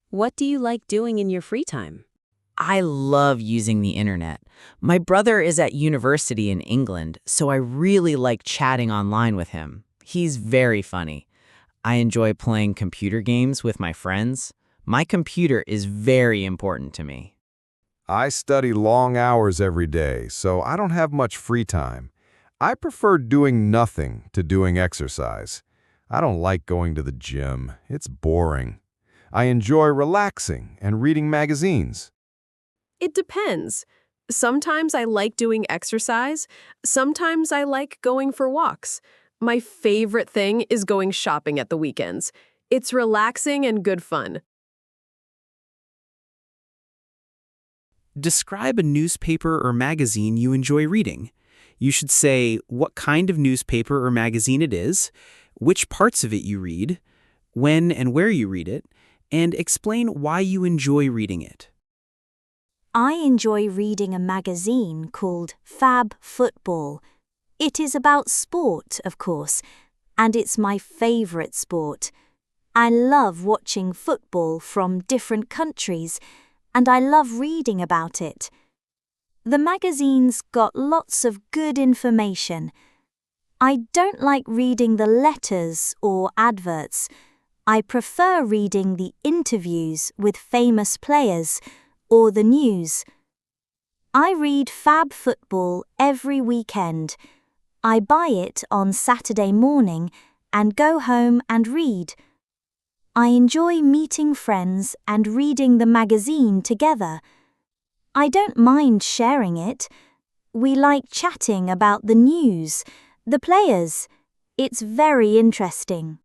What do you like doing in your free time? I love using the internet. My brother is at university in England, so I really like chatting online with him. He's very funny. I enjoy playing computer games with my friends. My computer is very important to me. I study long hours every day, so I don't have much free time. I prefer doing nothing to doing exercise. I don't like going to the gym. It's boring. I enjoy relaxing and reading magazines. It depends. Sometimes I like doing exercise. Sometimes I like going for walks. My favorite thing is going shopping at the weekends. It's relaxing and good fun. Describe a newspaper or magazine you enjoy reading. You should say what kind of newspaper or magazine it is, which parts of it you read, when and where you read it, and explain why you enjoy reading it. I enjoy reading a magazine called Fab Football. It is about sport, of course, and it's my favorite sport. I love watching football from different countries, and I love reading about it. The magazine's got lots of good information. I don't like reading the letters or adverts. I prefer reading the interviews with famous players or the news. I read Fab Football every weekend. I buy it on Saturday morning and go home and read. I enjoy meeting friends and reading the magazine together. I don't mind sharing it. We like chatting about the news, the players. It's very interesting.